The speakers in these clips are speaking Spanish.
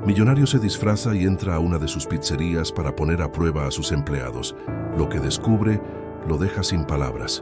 Millonario se disfraza y entra a una de sus pizzerías para poner a prueba a sus empleados. Lo que descubre lo deja sin palabras.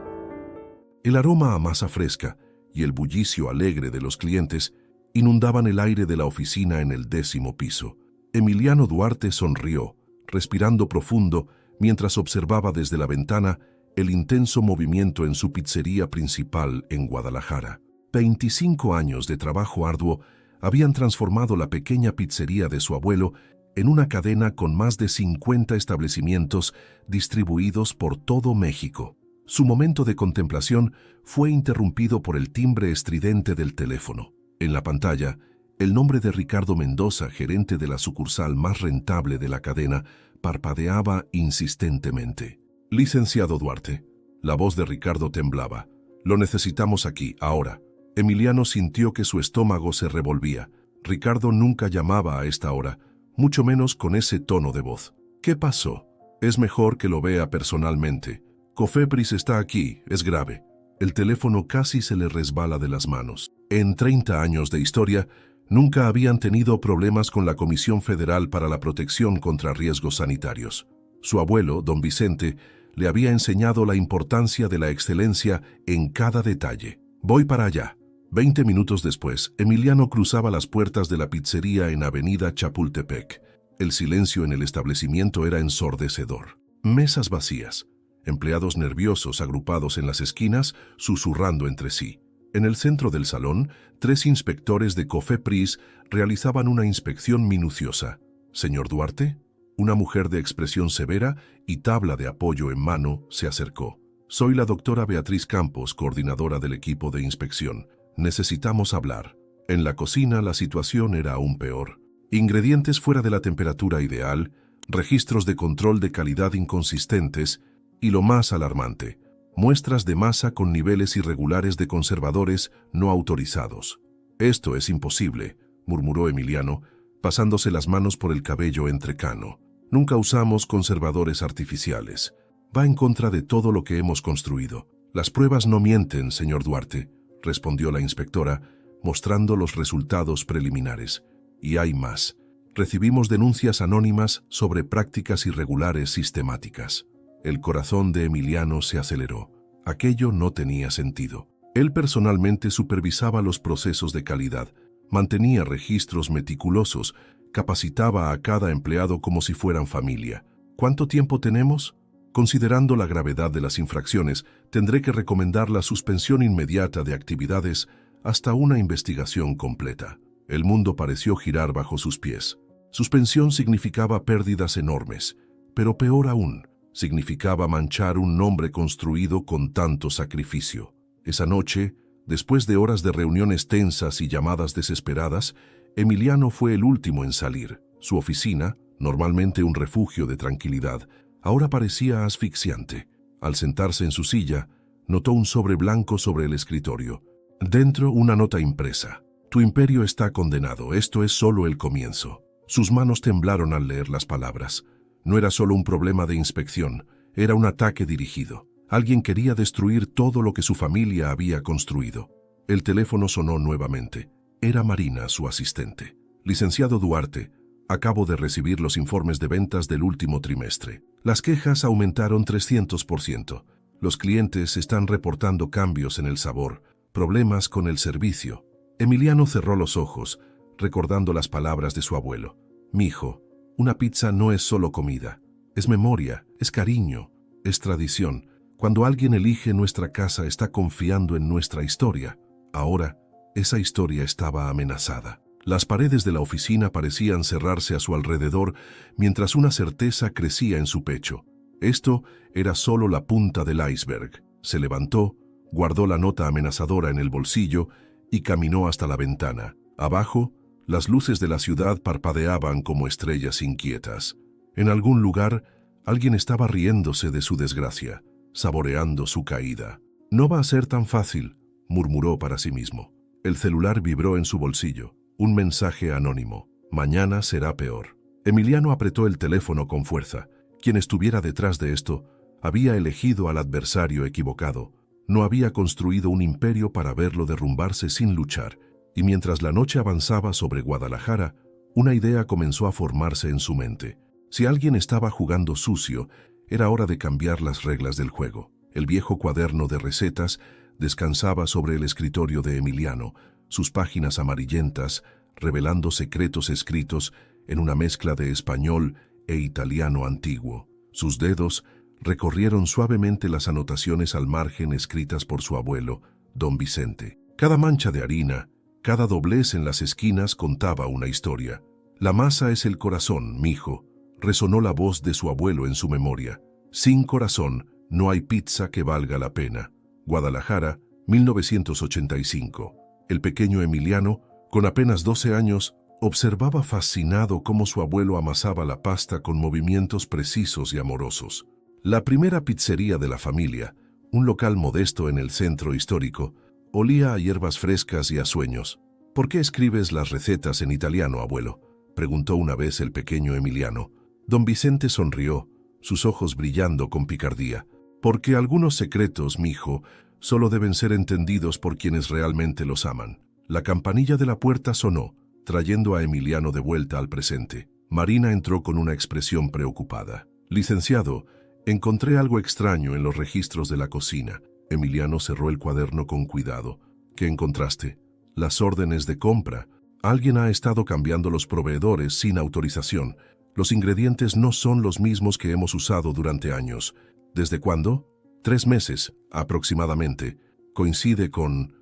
El aroma a masa fresca y el bullicio alegre de los clientes inundaban el aire de la oficina en el 10º piso. Emiliano Duarte sonrió, respirando profundo, mientras observaba desde la ventana el intenso movimiento en su pizzería principal en Guadalajara. 25 años de trabajo arduo habían transformado la pequeña pizzería de su abuelo en una cadena con más de 50 establecimientos distribuidos por todo México. Su momento de contemplación fue interrumpido por el timbre estridente del teléfono. En la pantalla, el nombre de Ricardo Mendoza, gerente de la sucursal más rentable de la cadena, parpadeaba insistentemente. «Licenciado Duarte». La voz de Ricardo temblaba. «Lo necesitamos aquí, ahora». Emiliano sintió que su estómago se revolvía. Ricardo nunca llamaba a esta hora, mucho menos con ese tono de voz. «¿Qué pasó? Es mejor que lo vea personalmente. Cofepris está aquí, es grave». El teléfono casi se le resbala de las manos. En 30 años de historia, nunca habían tenido problemas con la Comisión Federal para la Protección contra Riesgos Sanitarios. Su abuelo, don Vicente, le había enseñado la importancia de la excelencia en cada detalle. «Voy para allá». 20 minutos después, Emiliano cruzaba las puertas de la pizzería en Avenida Chapultepec. El silencio en el establecimiento era ensordecedor. Mesas vacías, empleados nerviosos agrupados en las esquinas, susurrando entre sí. En el centro del salón, 3 inspectores de Cofepris realizaban una inspección minuciosa. «Señor Duarte». Una mujer de expresión severa y tabla de apoyo en mano se acercó. «Soy la doctora Beatriz Campos, coordinadora del equipo de inspección. Necesitamos hablar». En la cocina la situación era aún peor. Ingredientes fuera de la temperatura ideal, registros de control de calidad inconsistentes y, lo más alarmante, muestras de masa con niveles irregulares de conservadores no autorizados. «Esto es imposible», murmuró Emiliano, pasándose las manos por el cabello entrecano. «Nunca usamos conservadores artificiales. Va en contra de todo lo que hemos construido». «Las pruebas no mienten, señor Duarte», respondió la inspectora, mostrando los resultados preliminares. «Y hay más. Recibimos denuncias anónimas sobre prácticas irregulares sistemáticas». El corazón de Emiliano se aceleró. Aquello no tenía sentido. Él personalmente supervisaba los procesos de calidad, mantenía registros meticulosos, capacitaba a cada empleado como si fueran familia. «¿Cuánto tiempo tenemos?» «Considerando la gravedad de las infracciones, tendré que recomendar la suspensión inmediata de actividades hasta una investigación completa». El mundo pareció girar bajo sus pies. Suspensión significaba pérdidas enormes, pero peor aún, significaba manchar un nombre construido con tanto sacrificio. Esa noche, después de horas de reuniones tensas y llamadas desesperadas, Emiliano fue el último en salir. Su oficina, normalmente un refugio de tranquilidad, ahora parecía asfixiante. Al sentarse en su silla, notó un sobre blanco sobre el escritorio. Dentro, una nota impresa. «Tu imperio está condenado, esto es solo el comienzo». Sus manos temblaron al leer las palabras. No era solo un problema de inspección, era un ataque dirigido. Alguien quería destruir todo lo que su familia había construido. El teléfono sonó nuevamente. Era Marina, su asistente. «Licenciado Duarte, acabo de recibir los informes de ventas del último trimestre. Las quejas aumentaron 300%. Los clientes están reportando cambios en el sabor, problemas con el servicio». Emiliano cerró los ojos, recordando las palabras de su abuelo. «Mijo, una pizza no es solo comida, es memoria, es cariño, es tradición. Cuando alguien elige nuestra casa está confiando en nuestra historia». Ahora, esa historia estaba amenazada. Las paredes de la oficina parecían cerrarse a su alrededor mientras una certeza crecía en su pecho. Esto era solo la punta del iceberg. Se levantó, guardó la nota amenazadora en el bolsillo y caminó hasta la ventana. Abajo, las luces de la ciudad parpadeaban como estrellas inquietas. En algún lugar, alguien estaba riéndose de su desgracia, saboreando su caída. «No va a ser tan fácil», murmuró para sí mismo. El celular vibró en su bolsillo. Un mensaje anónimo. «Mañana será peor». Emiliano apretó el teléfono con fuerza. Quien estuviera detrás de esto había elegido al adversario equivocado. No había construido un imperio para verlo derrumbarse sin luchar. Y mientras la noche avanzaba sobre Guadalajara, Una idea comenzó a formarse en su mente. Si alguien estaba jugando sucio, era hora de cambiar las reglas del juego. El viejo cuaderno de recetas descansaba sobre el escritorio de Emiliano, sus páginas amarillentas revelando secretos escritos en una mezcla de español e italiano antiguo. Sus dedos recorrieron suavemente las anotaciones al margen escritas por su abuelo, don Vicente. Cada mancha de harina, cada doblez en las esquinas contaba una historia. La masa es el corazón, mijo, resonó la voz de su abuelo en su memoria. Sin corazón, no hay pizza que valga la pena. Guadalajara, 1985. El pequeño Emiliano, con apenas 12 años, observaba fascinado cómo su abuelo amasaba la pasta con movimientos precisos y amorosos. La primera pizzería de la familia, un local modesto en el centro histórico, olía a hierbas frescas y a sueños. ¿Por qué escribes las recetas en italiano, abuelo?, preguntó una vez el pequeño Emiliano. Don Vicente sonrió, sus ojos brillando con picardía. Porque algunos secretos, mijo, solo deben ser entendidos por quienes realmente los aman. La campanilla de la puerta sonó, trayendo a Emiliano de vuelta al presente. Marina entró con una expresión preocupada. Licenciado, encontré algo extraño en los registros de la cocina. Emiliano cerró el cuaderno con cuidado. ¿Qué encontraste? Las órdenes de compra. Alguien ha estado cambiando los proveedores sin autorización. Los ingredientes no son los mismos que hemos usado durante años. ¿Desde cuándo? 3 meses, aproximadamente. Coincide con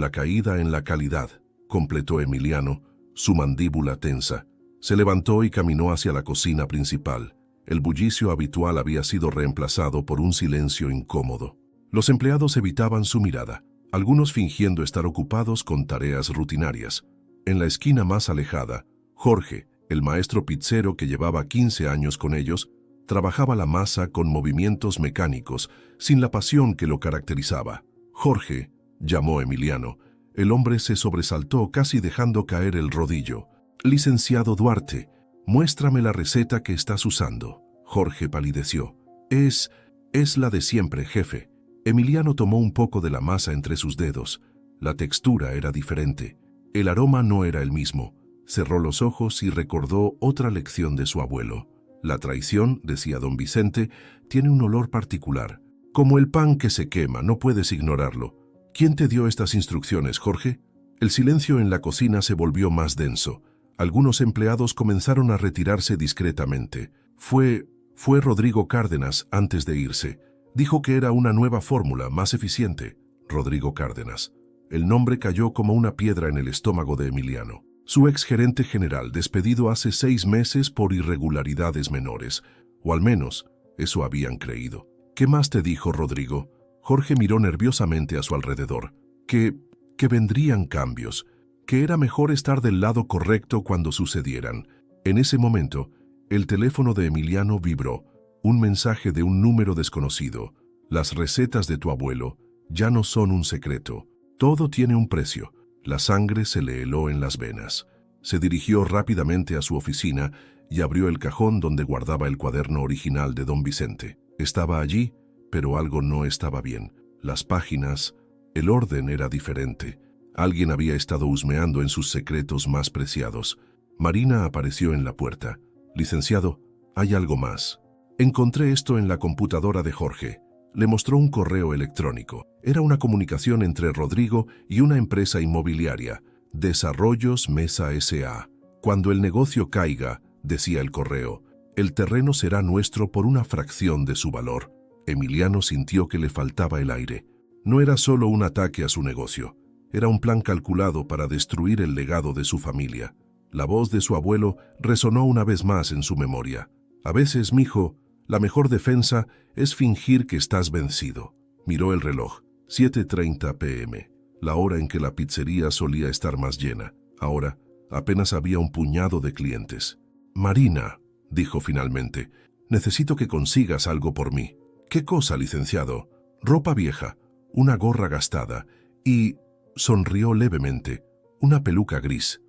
la caída en la calidad, completó Emiliano, su mandíbula tensa. Se levantó y caminó hacia la cocina principal. El bullicio habitual había sido reemplazado por un silencio incómodo. Los empleados evitaban su mirada, algunos fingiendo estar ocupados con tareas rutinarias. En la esquina más alejada, Jorge, el maestro pizzero que llevaba 15 años con ellos, trabajaba la masa con movimientos mecánicos, sin la pasión que lo caracterizaba. Jorge, llamó Emiliano. El hombre se sobresaltó casi dejando caer el rodillo. Licenciado Duarte, muéstrame la receta que estás usando. Jorge palideció. Es la de siempre, jefe. Emiliano tomó un poco de la masa entre sus dedos. La textura era diferente. El aroma no era el mismo. Cerró los ojos y recordó otra lección de su abuelo. La traición, decía don Vicente, tiene un olor particular. Como el pan que se quema, no puedes ignorarlo. ¿Quién te dio estas instrucciones, Jorge? El silencio en la cocina se volvió más denso. Algunos empleados comenzaron a retirarse discretamente. Fue Rodrigo Cárdenas antes de irse. Dijo que era una nueva fórmula, más eficiente. Rodrigo Cárdenas. El nombre cayó como una piedra en el estómago de Emiliano. Su exgerente general, despedido hace 6 meses por irregularidades menores. O al menos, eso habían creído. ¿Qué más te dijo Rodrigo? Jorge miró nerviosamente a su alrededor. Que vendrían cambios. Que era mejor estar del lado correcto cuando sucedieran. En ese momento, el teléfono de Emiliano vibró. Un mensaje de un número desconocido. Las recetas de tu abuelo ya no son un secreto. Todo tiene un precio. La sangre se le heló en las venas. Se dirigió rápidamente a su oficina y abrió el cajón donde guardaba el cuaderno original de don Vicente. Estaba allí, pero algo no estaba bien. Las páginas, el orden era diferente. Alguien había estado husmeando en sus secretos más preciados. Marina apareció en la puerta. Licenciado, hay algo más. Encontré esto en la computadora de Jorge. Le mostró un correo electrónico. Era una comunicación entre Rodrigo y una empresa inmobiliaria, Desarrollos Mesa S.A. Cuando el negocio caiga, decía el correo, el terreno será nuestro por una fracción de su valor. Emiliano sintió que le faltaba el aire. No era solo un ataque a su negocio. Era un plan calculado para destruir el legado de su familia. La voz de su abuelo resonó una vez más en su memoria. A veces, mijo, la mejor defensa es fingir que estás vencido. Miró el reloj. 7:30 p.m., la hora en que la pizzería solía estar más llena. Ahora, apenas había un puñado de clientes. Marina, dijo finalmente, necesito que consigas algo por mí. ¿Qué cosa, licenciado? Ropa vieja, una gorra gastada y, sonrió levemente, una peluca gris.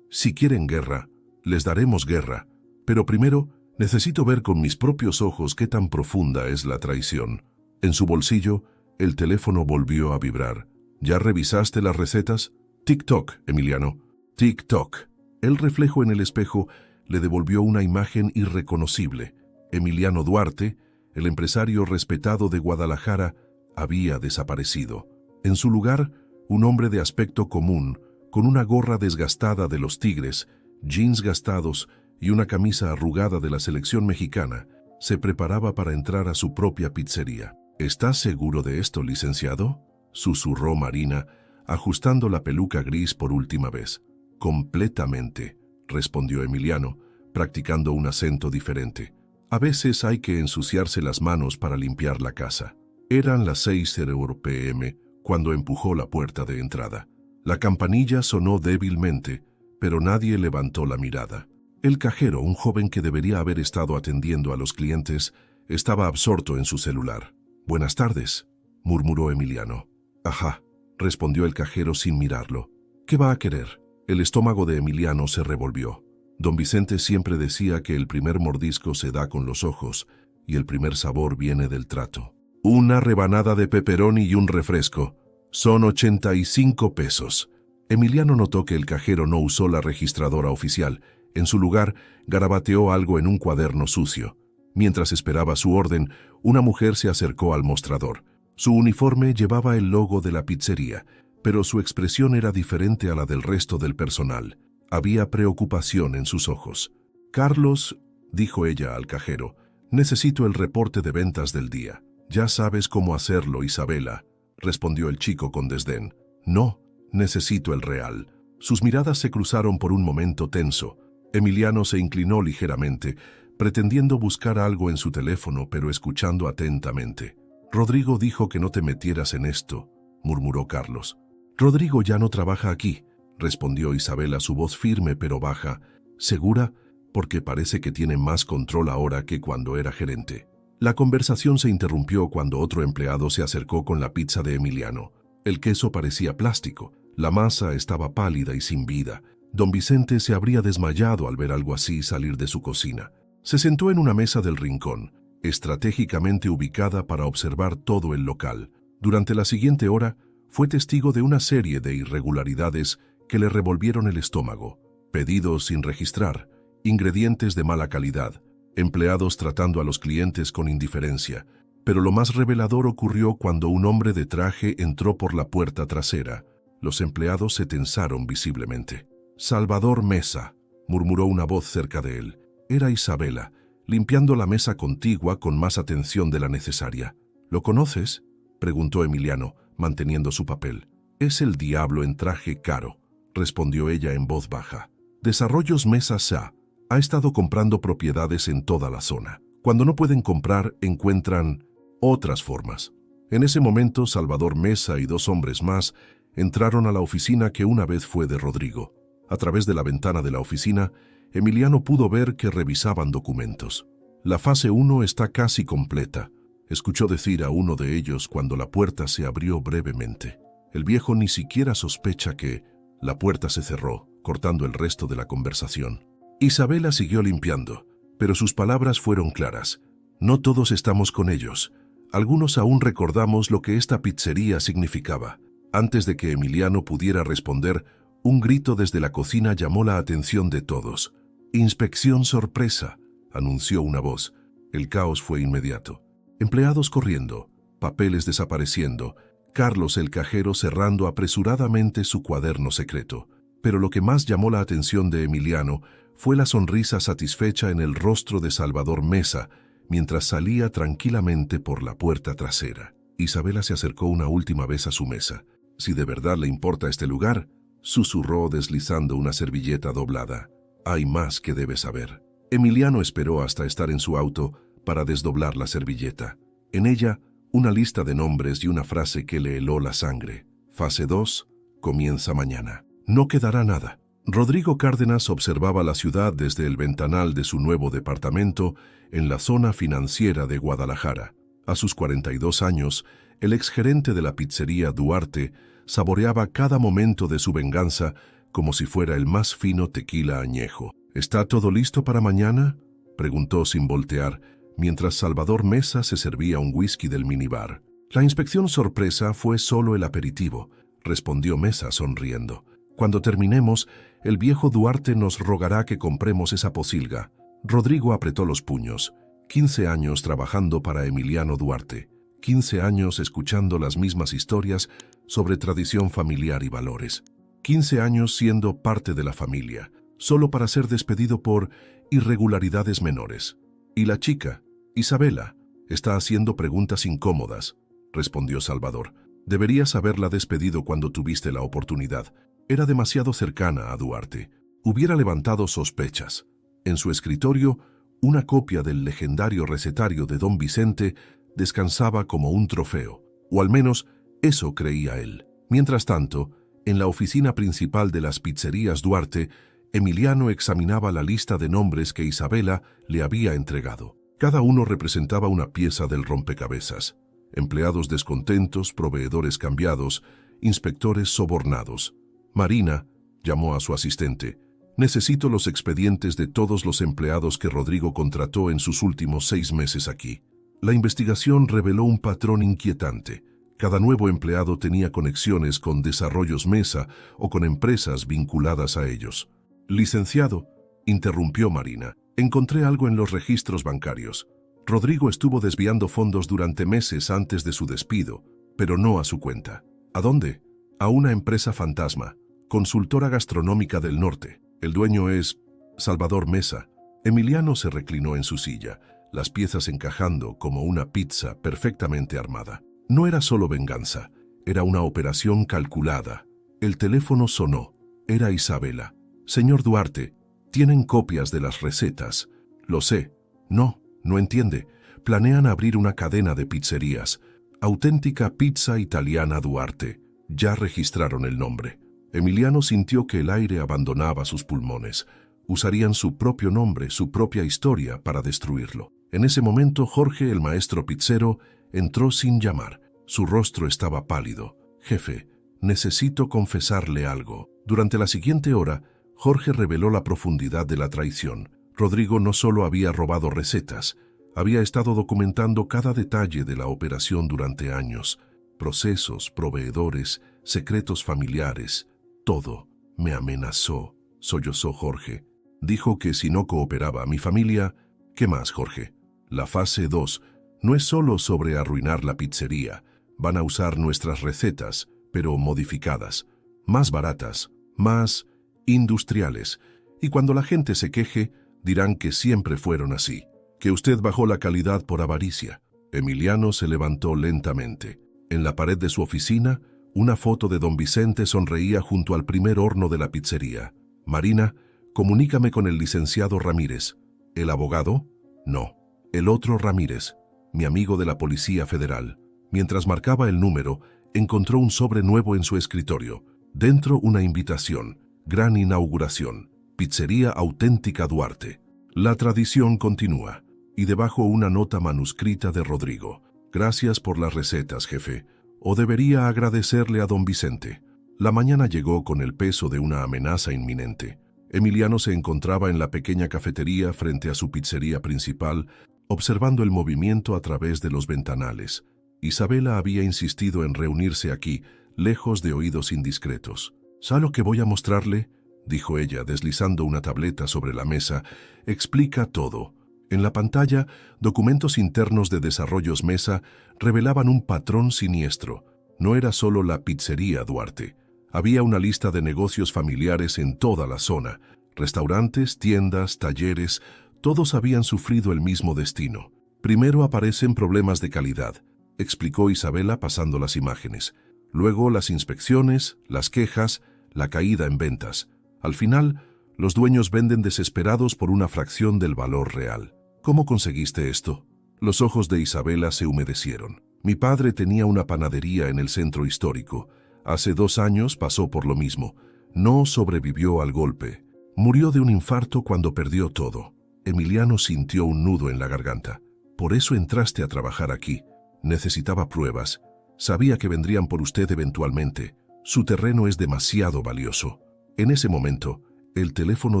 Si quieren guerra, les daremos guerra. Pero primero, necesito ver con mis propios ojos qué tan profunda es la traición. En su bolsillo, el teléfono volvió a vibrar. ¿Ya revisaste las recetas? Tic-toc, Emiliano. Tic-toc. El reflejo en el espejo le devolvió una imagen irreconocible. Emiliano Duarte, el empresario respetado de Guadalajara, había desaparecido. En su lugar, un hombre de aspecto común, con una gorra desgastada de los Tigres, jeans gastados y una camisa arrugada de la selección mexicana, se preparaba para entrar a su propia pizzería. ¿Estás seguro de esto, licenciado?, susurró Marina, ajustando la peluca gris por última vez. Completamente, respondió Emiliano, practicando un acento diferente. A veces hay que ensuciarse las manos para limpiar la casa. Eran las 6:00 p.m. cuando empujó la puerta de entrada. La campanilla sonó débilmente, pero nadie levantó la mirada. El cajero, un joven que debería haber estado atendiendo a los clientes, estaba absorto en su celular. «Buenas tardes», murmuró Emiliano. «Ajá», respondió el cajero sin mirarlo. «¿Qué va a querer?». El estómago de Emiliano se revolvió. Don Vicente siempre decía que el primer mordisco se da con los ojos y el primer sabor viene del trato. «Una rebanada de pepperoni y un refresco. Son 85 pesos». Emiliano notó que el cajero no usó la registradora oficial. En su lugar, garabateó algo en un cuaderno sucio. Mientras esperaba su orden, una mujer se acercó al mostrador. Su uniforme llevaba el logo de la pizzería, pero su expresión era diferente a la del resto del personal. Había preocupación en sus ojos. «Carlos», dijo ella al cajero, «necesito el reporte de ventas del día». «Ya sabes cómo hacerlo, Isabela», respondió el chico con desdén. «No, necesito el real». Sus miradas se cruzaron por un momento tenso. Emiliano se inclinó ligeramente, pretendiendo buscar algo en su teléfono, pero escuchando atentamente. «Rodrigo dijo que no te metieras en esto», murmuró Carlos. «Rodrigo ya no trabaja aquí», respondió Isabela, su voz firme pero baja. «¿Segura? Porque parece que tiene más control ahora que cuando era gerente». La conversación se interrumpió cuando otro empleado se acercó con la pizza de Emiliano. El queso parecía plástico, la masa estaba pálida y sin vida. Don Vicente se habría desmayado al ver algo así salir de su cocina. Se sentó en una mesa del rincón, estratégicamente ubicada para observar todo el local. Durante la siguiente hora, fue testigo de una serie de irregularidades que le revolvieron el estómago. Pedidos sin registrar, ingredientes de mala calidad, empleados tratando a los clientes con indiferencia. Pero lo más revelador ocurrió cuando un hombre de traje entró por la puerta trasera. Los empleados se tensaron visiblemente. «Salvador Mesa», murmuró una voz cerca de él. Era Isabela, limpiando la mesa contigua con más atención de la necesaria. «¿Lo conoces?», preguntó Emiliano, manteniendo su papel. «Es el diablo en traje caro», respondió ella en voz baja. «Desarrollos Mesa S.A. ha estado comprando propiedades en toda la zona. Cuando no pueden comprar, encuentran otras formas». En ese momento, Salvador Mesa y 2 hombres más entraron a la oficina que una vez fue de Rodrigo. A través de la ventana de la oficina, Emiliano pudo ver que revisaban documentos. «La fase 1 está casi completa», escuchó decir a uno de ellos cuando la puerta se abrió brevemente. El viejo ni siquiera sospecha que la puerta se cerró, cortando el resto de la conversación. Isabela siguió limpiando, pero sus palabras fueron claras. «No todos estamos con ellos. Algunos aún recordamos lo que esta pizzería significaba». Antes de que Emiliano pudiera responder, un grito desde la cocina llamó la atención de todos. «Inspección sorpresa», anunció una voz. El caos fue inmediato. Empleados corriendo, papeles desapareciendo, Carlos el cajero cerrando apresuradamente su cuaderno secreto. Pero lo que más llamó la atención de Emiliano fue la sonrisa satisfecha en el rostro de Salvador Mesa mientras salía tranquilamente por la puerta trasera. Isabela se acercó una última vez a su mesa. «Si de verdad le importa este lugar», susurró deslizando una servilleta doblada. «Hay más que debe saber». Emiliano esperó hasta estar en su auto para desdoblar la servilleta. En ella, una lista de nombres y una frase que le heló la sangre. Fase 2, comienza mañana. No quedará nada. Rodrigo Cárdenas observaba la ciudad desde el ventanal de su nuevo departamento en la zona financiera de Guadalajara. A sus 42 años, el exgerente de la pizzería Duarte saboreaba cada momento de su venganza como si fuera el más fino tequila añejo. «¿Está todo listo para mañana?», preguntó sin voltear, mientras Salvador Mesa se servía un whisky del minibar. «La inspección sorpresa fue solo el aperitivo», respondió Mesa sonriendo. «Cuando terminemos, El viejo Duarte nos rogará que compremos esa pocilga. Rodrigo apretó los puños. 15 años trabajando para Emiliano Duarte. 15 años escuchando las mismas historias sobre tradición familiar y valores. 15 años siendo parte de la familia, solo para ser despedido por irregularidades menores. ¿Y la chica, Isabela, está haciendo preguntas incómodas?, respondió Salvador. Deberías haberla despedido cuando tuviste la oportunidad. Era demasiado cercana a Duarte. Hubiera levantado sospechas. En su escritorio, una copia del legendario recetario de Don Vicente descansaba como un trofeo, o al menos eso creía él. Mientras tanto, en la oficina principal de las pizzerías Duarte, Emiliano examinaba la lista de nombres que Isabela le había entregado. Cada uno representaba una pieza del rompecabezas. Empleados descontentos, proveedores cambiados, inspectores sobornados. Marina llamó a su asistente. Necesito los expedientes de todos los empleados que Rodrigo contrató en sus últimos 6 meses aquí. La investigación reveló un patrón inquietante. Cada nuevo empleado tenía conexiones con Desarrollos Mesa o con empresas vinculadas a ellos. Licenciado, interrumpió Marina, encontré algo en los registros bancarios. Rodrigo estuvo desviando fondos durante meses antes de su despido, pero no a su cuenta. ¿A dónde? A una empresa fantasma, Consultora Gastronómica del Norte. El dueño es Salvador Mesa. Emiliano se reclinó en su silla, las piezas encajando como una pizza perfectamente armada. No era solo venganza, era una operación calculada. El teléfono sonó. Era Isabela. Señor Duarte, ¿tienen copias de las recetas? Lo sé. No entiende. Planean abrir una cadena de pizzerías. Auténtica Pizza Italiana Duarte. Ya registraron el nombre. Emiliano sintió que el aire abandonaba sus pulmones. Usarían su propio nombre, su propia historia para destruirlo. En ese momento, Jorge, el maestro pizzero, entró sin llamar. Su rostro estaba pálido. Jefe, necesito confesarle algo. Durante la siguiente hora, Jorge reveló la profundidad de la traición. Rodrigo no solo había robado recetas, había estado documentando cada detalle de la operación durante años. Procesos, proveedores, secretos familiares, todo. Me amenazó, sollozó Jorge. Dijo que si no cooperaba mi familia... ¿Qué más, Jorge? La fase 2 no es solo sobre arruinar la pizzería. Van a usar nuestras recetas, pero modificadas, más baratas, más industriales. Y cuando la gente se queje, dirán que siempre fueron así, que usted bajó la calidad por avaricia. Emiliano se levantó lentamente. En la pared de su oficina, una foto de Don Vicente sonreía junto al primer horno de la pizzería. Marina, comunícame con el licenciado Ramírez. ¿El abogado? No, el otro Ramírez, mi amigo de la Policía Federal. Mientras marcaba el número, encontró un sobre nuevo en su escritorio. Dentro una invitación. Gran inauguración. Pizzería Auténtica Duarte. La tradición continúa. Y debajo una nota manuscrita de Rodrigo. Gracias por las recetas, jefe. O debería agradecerle a don Vicente. La mañana llegó con el peso de una amenaza inminente. Emiliano se encontraba en la pequeña cafetería frente a su pizzería principal, observando el movimiento a través de los ventanales. Isabela había insistido en reunirse aquí, lejos de oídos indiscretos. ¿Sabe lo que voy a mostrarle?, dijo ella, deslizando una tableta sobre la mesa. Explica todo. En la pantalla, documentos internos de Desarrollos Mesa revelaban un patrón siniestro. No era solo la pizzería Duarte. Había una lista de negocios familiares en toda la zona. Restaurantes, tiendas, talleres, todos habían sufrido el mismo destino. Primero aparecen problemas de calidad, explicó Isabela pasando las imágenes. Luego las inspecciones, las quejas, la caída en ventas. Al final, los dueños venden desesperados por una fracción del valor real. ¿Cómo conseguiste esto? Los ojos de Isabela se humedecieron. Mi padre tenía una panadería en el centro histórico. Hace 2 años pasó por lo mismo. No sobrevivió al golpe. Murió de un infarto cuando perdió todo. Emiliano sintió un nudo en la garganta. Por eso entraste a trabajar aquí. Necesitaba pruebas. Sabía que vendrían por usted eventualmente. Su terreno es demasiado valioso. En ese momento, el teléfono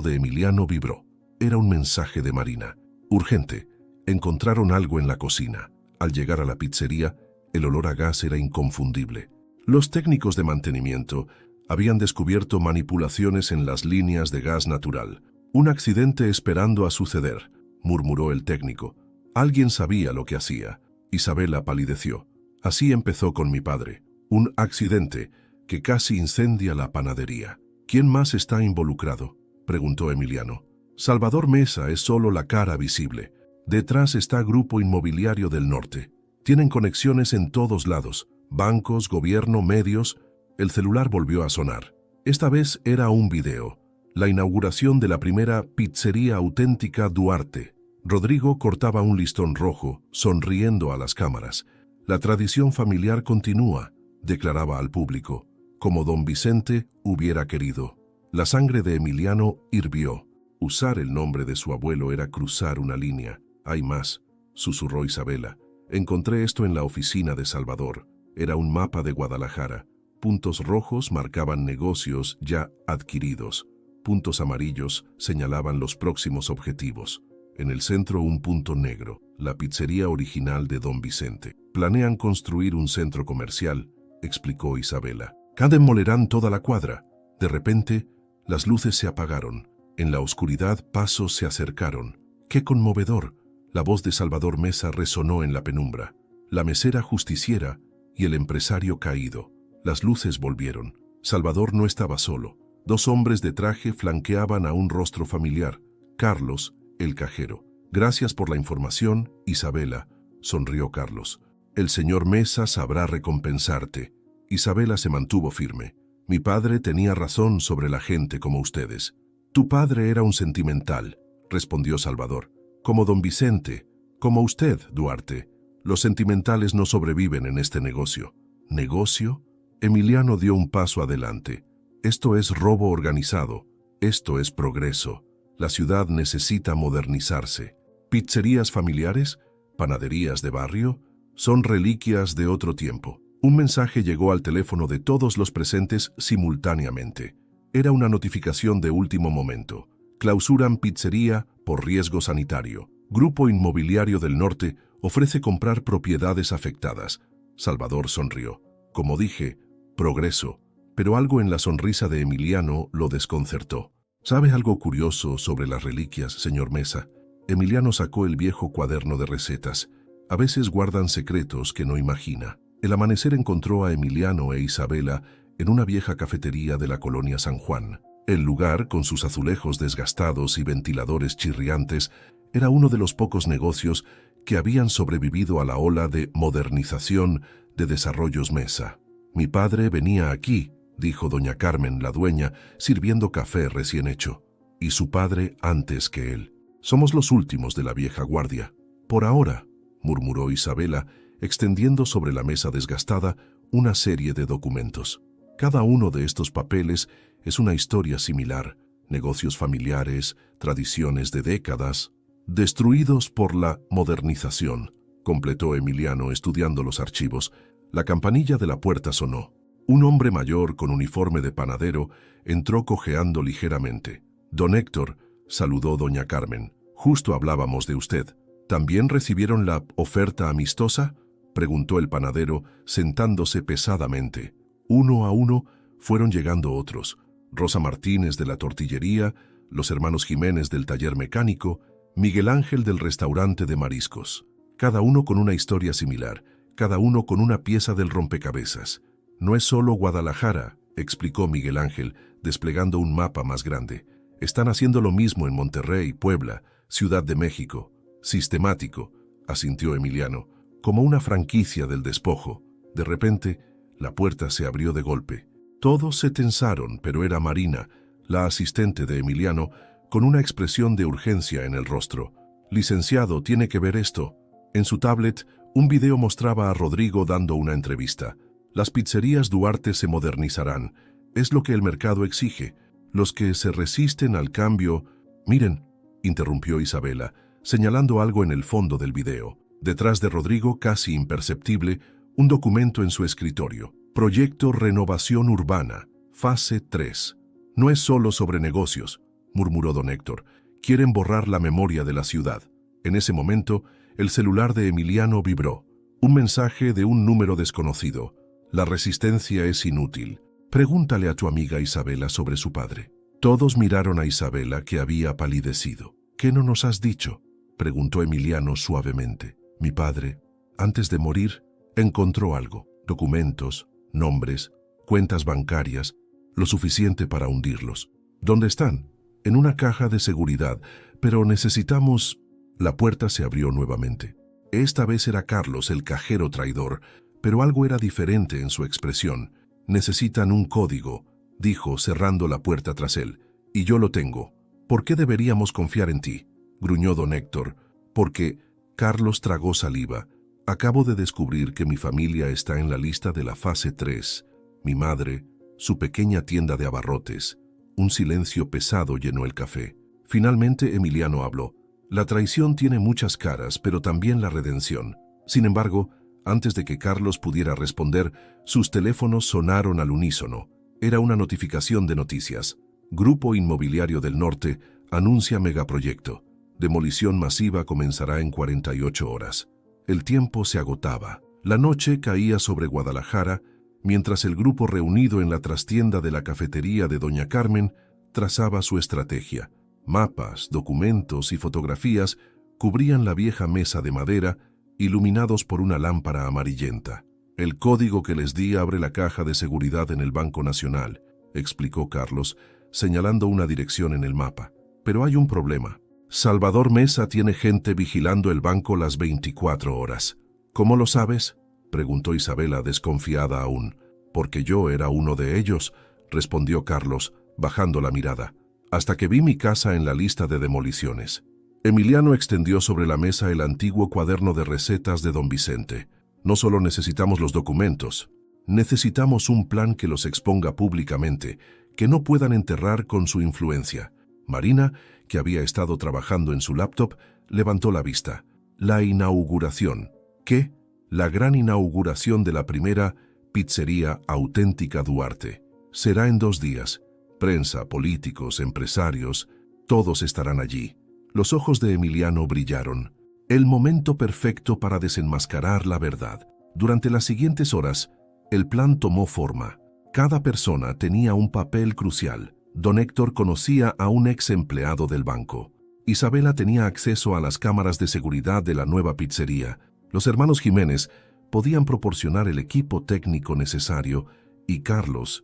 de Emiliano vibró. Era un mensaje de Marina. Urgente. Encontraron algo en la cocina. Al llegar a la pizzería, el olor a gas era inconfundible. Los técnicos de mantenimiento Habían descubierto manipulaciones en las líneas de gas natural. Un accidente esperando a suceder, murmuró el técnico. Alguien sabía lo que hacía. Isabela palideció. Así empezó con mi padre. Un accidente que casi incendia la panadería. ¿Quién más está involucrado?, preguntó Emiliano. Salvador Mesa es solo la cara visible. Detrás está Grupo Inmobiliario del Norte. Tienen conexiones en todos lados. Bancos, gobierno, medios. El celular volvió a sonar. Esta vez era un video. La inauguración de la primera pizzería auténtica Duarte. Rodrigo cortaba un listón rojo, sonriendo a las cámaras. La tradición familiar continúa, declaraba al público, como don Vicente hubiera querido. La sangre de Emiliano hirvió. Usar el nombre de su abuelo era cruzar una línea. Hay más, susurró Isabela. Encontré esto en la oficina de Salvador. Era un mapa de Guadalajara. Puntos rojos marcaban negocios ya adquiridos. Puntos amarillos señalaban los próximos objetivos. En el centro un punto negro, la pizzería original de don Vicente. Planean construir un centro comercial, explicó Isabela. Demolerán toda la cuadra. De repente, las luces se apagaron. En la oscuridad, pasos se acercaron. ¡Qué conmovedor! La voz de Salvador Mesa resonó en la penumbra. La mesera justiciera y el empresario caído. Las luces volvieron. Salvador no estaba solo. 2 hombres de traje flanqueaban a un rostro familiar. Carlos, el cajero. Gracias por la información, Isabela, sonrió Carlos. El señor Mesa sabrá recompensarte. Isabela se mantuvo firme. Mi padre tenía razón sobre la gente como ustedes. Tu padre era un sentimental, respondió Salvador. Como don Vicente, como usted, Duarte. Los sentimentales no sobreviven en este negocio. ¿Negocio? Emiliano dio un paso adelante. Esto es robo organizado. Esto es progreso. La ciudad necesita modernizarse. ¿Pizzerías familiares? ¿Panaderías de barrio? Son reliquias de otro tiempo. Un mensaje llegó al teléfono de todos los presentes simultáneamente. Era una notificación de último momento. Clausuran pizzería por riesgo sanitario. Grupo Inmobiliario del Norte ofrece comprar propiedades afectadas. Salvador sonrió. Como dije, progreso. Pero algo en la sonrisa de Emiliano lo desconcertó. ¿Sabe algo curioso sobre las reliquias, señor Mesa? Emiliano sacó el viejo cuaderno de recetas. A veces guardan secretos que no imagina. El amanecer encontró a Emiliano e Isabela en una vieja cafetería de la colonia San Juan. El lugar, con sus azulejos desgastados y ventiladores chirriantes, era uno de los pocos negocios que habían sobrevivido a la ola de modernización de Desarrollos Mesa. Mi padre venía aquí, dijo doña Carmen, la dueña, sirviendo café recién hecho. Y su padre antes que él. Somos los últimos de la vieja guardia. Por ahora, murmuró Isabela, extendiendo sobre la mesa desgastada una serie de documentos. Cada uno de estos papeles es una historia similar, negocios familiares, tradiciones de décadas, destruidos por la modernización, completó Emiliano estudiando los archivos. La campanilla de la puerta sonó. Un hombre mayor con uniforme de panadero entró cojeando ligeramente. Don Héctor, saludó doña Carmen. Justo hablábamos de usted. ¿También recibieron la oferta amistosa?, preguntó el panadero, sentándose pesadamente. Uno a uno fueron llegando otros. Rosa Martínez de la tortillería, los hermanos Jiménez del taller mecánico, Miguel Ángel del restaurante de mariscos. Cada uno con una historia similar, cada uno con una pieza del rompecabezas. No es solo Guadalajara, explicó Miguel Ángel, desplegando un mapa más grande. Están haciendo lo mismo en Monterrey, Puebla, Ciudad de México. Sistemático, asintió Emiliano, como una franquicia del despojo. De repente, la puerta se abrió de golpe. Todos se tensaron, pero era Marina, la asistente de Emiliano, con una expresión de urgencia en el rostro. Licenciado, tiene que ver esto. En su tablet, un video mostraba a Rodrigo dando una entrevista. Las pizzerías Duarte se modernizarán. Es lo que el mercado exige. Los que se resisten al cambio... Miren, interrumpió Isabela, señalando algo en el fondo del video. Detrás de Rodrigo, casi imperceptible, un documento en su escritorio. Proyecto Renovación Urbana, fase 3. No es solo sobre negocios, murmuró don Héctor. Quieren borrar la memoria de la ciudad. En ese momento, el celular de Emiliano vibró. Un mensaje de un número desconocido. La resistencia es inútil. Pregúntale a tu amiga Isabela sobre su padre. Todos miraron a Isabela, que había palidecido. ¿Qué no nos has dicho?, preguntó Emiliano suavemente. Mi padre, antes de morir, encontró algo: documentos, nombres, cuentas bancarias, lo suficiente para hundirlos. ¿Dónde están? En una caja de seguridad, pero necesitamos... La puerta se abrió nuevamente. Esta vez era Carlos, el cajero traidor, pero algo era diferente en su expresión. Necesitan un código, dijo, cerrando la puerta tras él. Y yo lo tengo. ¿Por qué deberíamos confiar en ti?, gruñó don Héctor. Porque... Carlos tragó saliva. Acabo de descubrir que mi familia está en la lista de la fase 3. Mi madre, su pequeña tienda de abarrotes. Un silencio pesado llenó el café. Finalmente Emiliano habló. La traición tiene muchas caras, pero también la redención. Sin embargo, antes de que Carlos pudiera responder, sus teléfonos sonaron al unísono. Era una notificación de noticias. Grupo Inmobiliario del Norte anuncia megaproyecto. Demolición masiva comenzará en 48 horas. El tiempo se agotaba. La noche caía sobre Guadalajara, mientras el grupo reunido en la trastienda de la cafetería de Doña Carmen trazaba su estrategia. Mapas, documentos y fotografías cubrían la vieja mesa de madera, iluminados por una lámpara amarillenta. El código que les di abre la caja de seguridad en el Banco Nacional, explicó Carlos, señalando una dirección en el mapa. Pero hay un problema. Salvador Mesa tiene gente vigilando el banco las 24 horas. ¿Cómo lo sabes?, preguntó Isabela, desconfiada aún. Porque yo era uno de ellos, respondió Carlos, bajando la mirada, hasta que vi mi casa en la lista de demoliciones. Emiliano extendió sobre la mesa el antiguo cuaderno de recetas de don Vicente. No solo necesitamos los documentos, necesitamos un plan que los exponga públicamente, que no puedan enterrar con su influencia. Marina, que había estado trabajando en su laptop, levantó la vista. La inauguración. ¿Qué? La gran inauguración de la primera pizzería auténtica Duarte. Será en 2 días. Prensa, políticos, empresarios, todos estarán allí. Los ojos de Emiliano brillaron. El momento perfecto para desenmascarar la verdad. Durante las siguientes horas, el plan tomó forma. Cada persona tenía un papel crucial. Don Héctor conocía a un ex empleado del banco. Isabela tenía acceso a las cámaras de seguridad de la nueva pizzería. Los hermanos Jiménez podían proporcionar el equipo técnico necesario y Carlos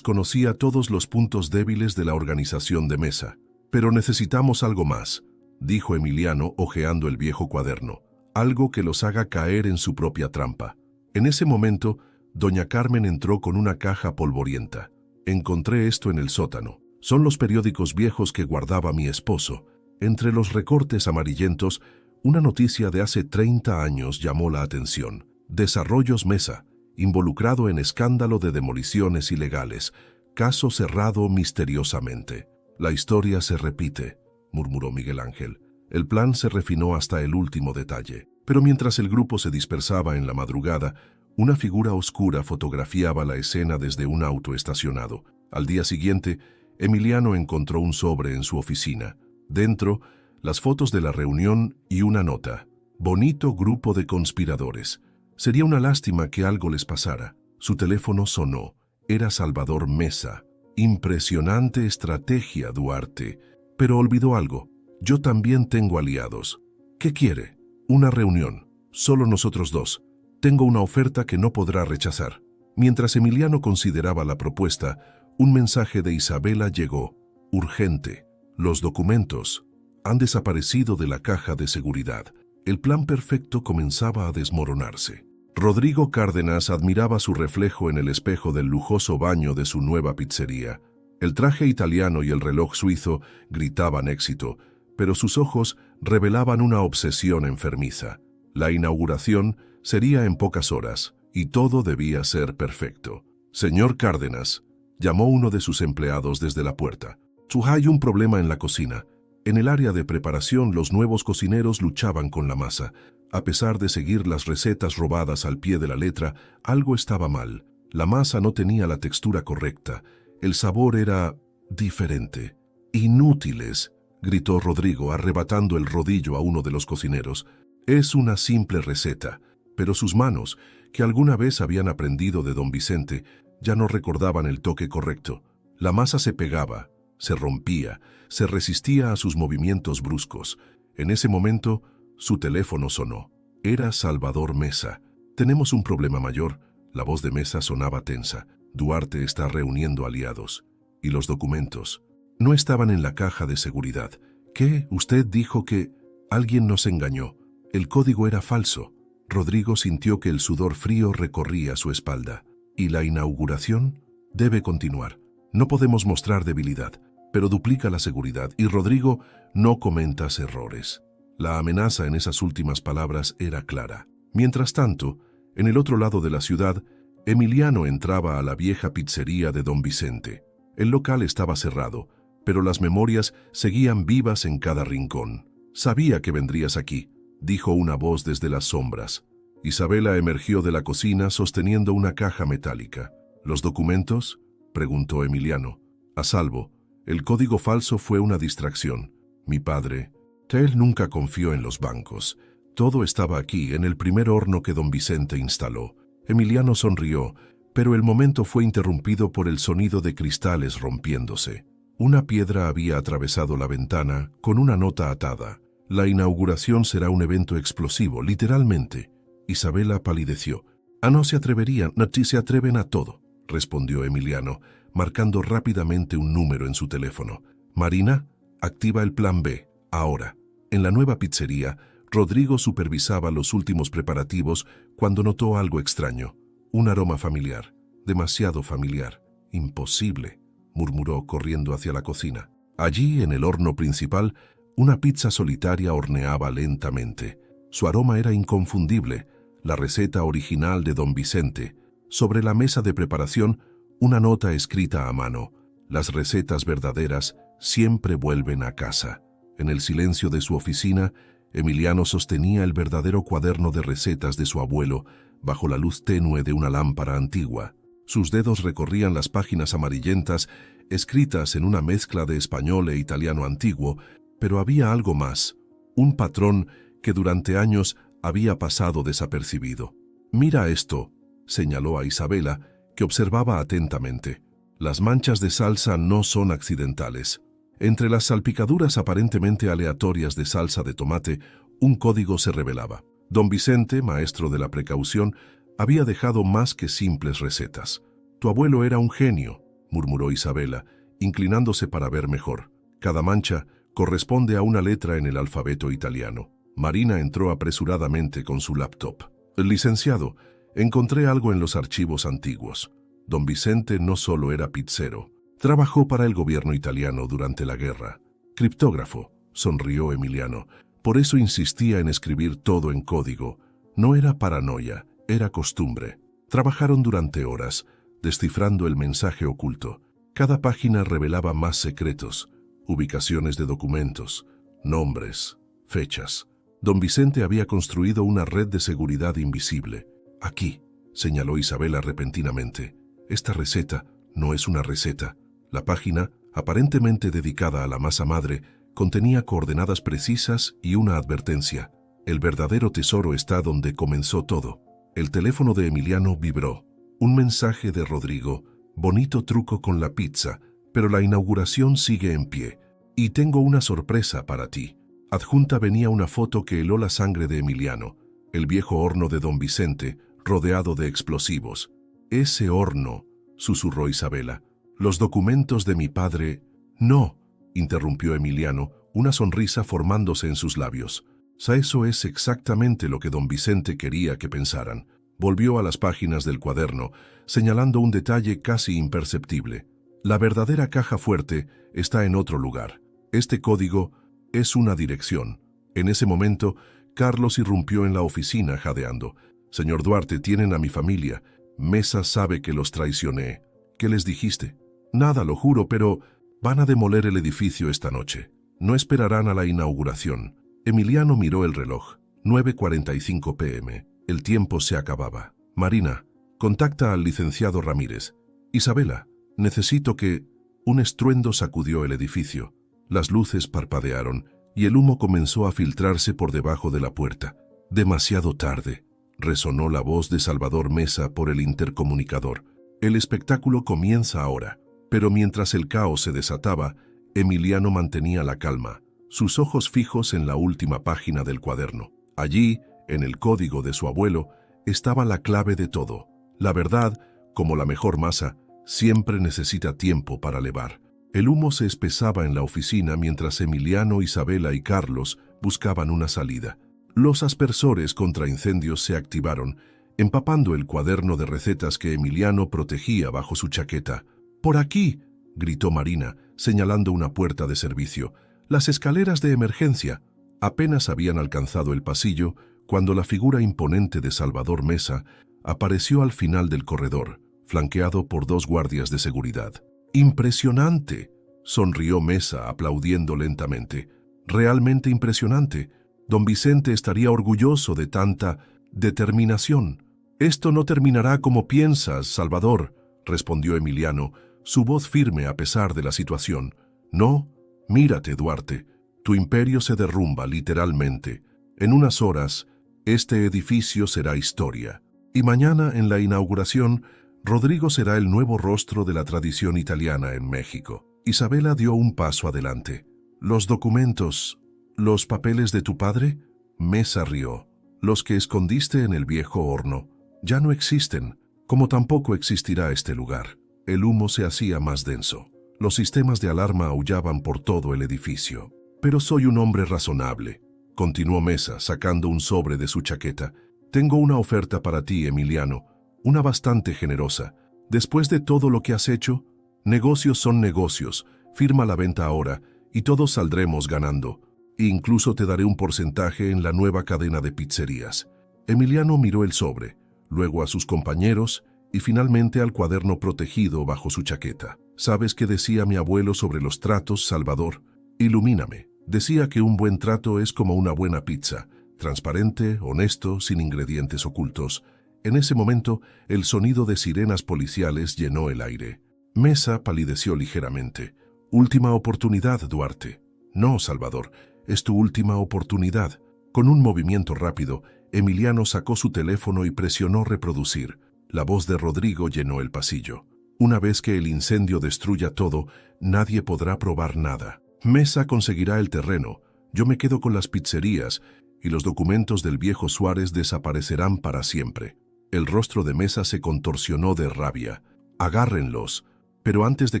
conocía todos los puntos débiles de la organización de Mesa. Pero necesitamos algo más, dijo Emiliano hojeando el viejo cuaderno. Algo que los haga caer en su propia trampa. En ese momento, doña Carmen entró con una caja polvorienta. Encontré esto en el sótano. Son los periódicos viejos que guardaba mi esposo. Entre los recortes amarillentos, una noticia de hace 30 años llamó la atención. Desarrollos Mesa, involucrado en escándalo de demoliciones ilegales. Caso cerrado misteriosamente. La historia se repite, murmuró Miguel Ángel. El plan se refinó hasta el último detalle. Pero mientras el grupo se dispersaba en la madrugada, una figura oscura fotografiaba la escena desde un auto estacionado. Al día siguiente, Emiliano encontró un sobre en su oficina. Dentro, las fotos de la reunión y una nota. Bonito grupo de conspiradores. Sería una lástima que algo les pasara. Su teléfono sonó. Era Salvador Mesa. Impresionante estrategia, Duarte. Pero olvidó algo. Yo también tengo aliados. ¿Qué quiere? Una reunión. Solo nosotros dos. Tengo una oferta que no podrá rechazar. Mientras Emiliano consideraba la propuesta, un mensaje de Isabela llegó. Urgente. Los documentos han desaparecido de la caja de seguridad. El plan perfecto comenzaba a desmoronarse. Rodrigo Cárdenas admiraba su reflejo en el espejo del lujoso baño de su nueva pizzería. El traje italiano y el reloj suizo gritaban éxito, pero sus ojos revelaban una obsesión enfermiza. La inauguración sería en pocas horas, y todo debía ser perfecto. Señor Cárdenas, llamó uno de sus empleados desde la puerta. Hay un problema en la cocina. En el área de preparación, los nuevos cocineros luchaban con la masa. A pesar de seguir las recetas robadas al pie de la letra, algo estaba mal. La masa no tenía la textura correcta. El sabor era diferente. Inútiles, gritó Rodrigo, arrebatando el rodillo a uno de los cocineros. Es una simple receta, pero sus manos, que alguna vez habían aprendido de don Vicente, Ya no recordaban el toque correcto. La masa se pegaba, se rompía, se resistía a sus movimientos bruscos. En ese momento, su teléfono sonó. Era Salvador Mesa. «Tenemos un problema mayor». La voz de Mesa sonaba tensa. «Duarte está reuniendo aliados». «¿Y los documentos?» «No estaban en la caja de seguridad». «¿Qué? Usted dijo que...» «Alguien nos engañó. El código era falso». Rodrigo sintió que el sudor frío recorría su espalda. «¿Y la inauguración?» «Debe continuar. No podemos mostrar debilidad, pero duplica la seguridad. Y Rodrigo, no cometas errores». La amenaza en esas últimas palabras era clara. Mientras tanto, en el otro lado de la ciudad, Emiliano entraba a la vieja pizzería de Don Vicente. El local estaba cerrado, pero las memorias seguían vivas en cada rincón. «Sabía que vendrías aquí», dijo una voz desde las sombras. Isabela emergió de la cocina sosteniendo una caja metálica. «¿Los documentos?», preguntó Emiliano. «A salvo. El código falso fue una distracción. Mi padre...» Él nunca confió en los bancos. Todo estaba aquí, en el primer horno que don Vicente instaló. Emiliano sonrió, pero el momento fue interrumpido por el sonido de cristales rompiéndose. Una piedra había atravesado la ventana con una nota atada. «La inauguración será un evento explosivo, literalmente». Isabela palideció. «No se atreverían, no se atreven a todo», respondió Emiliano, marcando rápidamente un número en su teléfono. «Marina, activa el plan B, ahora». En la nueva pizzería, Rodrigo supervisaba los últimos preparativos cuando notó algo extraño. Un aroma familiar, demasiado familiar. «Imposible», murmuró corriendo hacia la cocina. Allí, en el horno principal, una pizza solitaria horneaba lentamente. Su aroma era inconfundible, la receta original de don Vicente. Sobre la mesa de preparación, una nota escrita a mano. «Las recetas verdaderas siempre vuelven a casa». En el silencio de su oficina, Emiliano sostenía el verdadero cuaderno de recetas de su abuelo bajo la luz tenue de una lámpara antigua. Sus dedos recorrían las páginas amarillentas, escritas en una mezcla de español e italiano antiguo, pero había algo más, un patrón que durante años había pasado desapercibido. «Mira esto», señaló a Isabela, que observaba atentamente. «Las manchas de salsa no son accidentales». Entre las salpicaduras aparentemente aleatorias de salsa de tomate, un código se revelaba. Don Vicente, maestro de la precaución, había dejado más que simples recetas. «Tu abuelo era un genio», murmuró Isabela, inclinándose para ver mejor. «Cada mancha corresponde a una letra en el alfabeto italiano». Marina entró apresuradamente con su laptop. «Licenciado, encontré algo en los archivos antiguos. Don Vicente no solo era pizzero. Trabajó para el gobierno italiano durante la guerra. Criptógrafo», sonrió Emiliano. «Por eso insistía en escribir todo en código. No era paranoia, era costumbre». Trabajaron durante horas, descifrando el mensaje oculto. Cada página revelaba más secretos, ubicaciones de documentos, nombres, fechas. Don Vicente había construido una red de seguridad invisible. «Aquí», señaló Isabela repentinamente. «Esta receta no es una receta». La página, aparentemente dedicada a la masa madre, contenía coordenadas precisas y una advertencia. «El verdadero tesoro está donde comenzó todo». El teléfono de Emiliano vibró. Un mensaje de Rodrigo. «Bonito truco con la pizza, pero la inauguración sigue en pie. Y tengo una sorpresa para ti». Adjunta venía una foto que heló la sangre de Emiliano. El viejo horno de don Vicente, rodeado de explosivos. «Ese horno», susurró Isabela. «Los documentos de mi padre...». «No», interrumpió Emiliano, una sonrisa formándose en sus labios. «Eso es exactamente lo que don Vicente quería que pensaran». Volvió a las páginas del cuaderno, señalando un detalle casi imperceptible. «La verdadera caja fuerte está en otro lugar. Este código es una dirección». En ese momento, Carlos irrumpió en la oficina jadeando. «Señor Duarte, tienen a mi familia. Mesa sabe que los traicioné». «¿Qué les dijiste?» «Nada, lo juro, pero van a demoler el edificio esta noche. No esperarán a la inauguración». Emiliano miró el reloj. 9:45 p.m. El tiempo se acababa. «Marina, contacta al licenciado Ramírez». «Isabela, necesito que...». Un estruendo sacudió el edificio. Las luces parpadearon y el humo comenzó a filtrarse por debajo de la puerta. «Demasiado tarde», resonó la voz de Salvador Mesa por el intercomunicador. El espectáculo comienza ahora. Pero mientras el caos se desataba, Emiliano mantenía la calma, sus ojos fijos en la última página del cuaderno. Allí, en el código de su abuelo, estaba la clave de todo. La verdad, como la mejor masa, siempre necesita tiempo para levar. El humo se espesaba en la oficina mientras Emiliano, Isabela y Carlos buscaban una salida. Los aspersores contra incendios se activaron, empapando el cuaderno de recetas que Emiliano protegía bajo su chaqueta. «¡Por aquí!», gritó Marina, señalando una puerta de servicio. «¡Las escaleras de emergencia!». Apenas habían alcanzado el pasillo cuando la figura imponente de Salvador Mesa apareció al final del corredor, flanqueado por 2 guardias de seguridad. «¡Impresionante!», sonrió Mesa aplaudiendo lentamente. «Realmente impresionante. Don Vicente estaría orgulloso de tanta determinación». «Esto no terminará como piensas, Salvador», respondió Emiliano, su voz firme a pesar de la situación. «No, mírate, Duarte. Tu imperio se derrumba literalmente. En unas horas, este edificio será historia. Y mañana, en la inauguración, Rodrigo será el nuevo rostro de la tradición italiana en México». Isabela dio un paso adelante. «¿Los documentos, los papeles de tu padre?». Mesa rió. «Los que escondiste en el viejo horno ya no existen, como tampoco existirá este lugar». El humo se hacía más denso. Los sistemas de alarma aullaban por todo el edificio. «Pero soy un hombre razonable», continuó Mesa, sacando un sobre de su chaqueta. «Tengo una oferta para ti, Emiliano, una bastante generosa. Después de todo lo que has hecho, negocios son negocios. Firma la venta ahora y todos saldremos ganando. Incluso te daré un porcentaje en la nueva cadena de pizzerías». Emiliano miró el sobre, luego a sus compañeros y finalmente al cuaderno protegido bajo su chaqueta. «¿Sabes qué decía mi abuelo sobre los tratos, Salvador? Ilumíname. Decía que un buen trato es como una buena pizza, transparente, honesto, sin ingredientes ocultos». En ese momento, el sonido de sirenas policiales llenó el aire. Mesa palideció ligeramente. «Última oportunidad, Duarte». «No, Salvador, es tu última oportunidad». Con un movimiento rápido, Emiliano sacó su teléfono y presionó reproducir. La voz de Rodrigo llenó el pasillo. «Una vez que el incendio destruya todo, nadie podrá probar nada. Mesa conseguirá el terreno, yo me quedo con las pizzerías y los documentos del viejo Suárez desaparecerán para siempre». El rostro de Mesa se contorsionó de rabia. «Agárrenlos». Pero antes de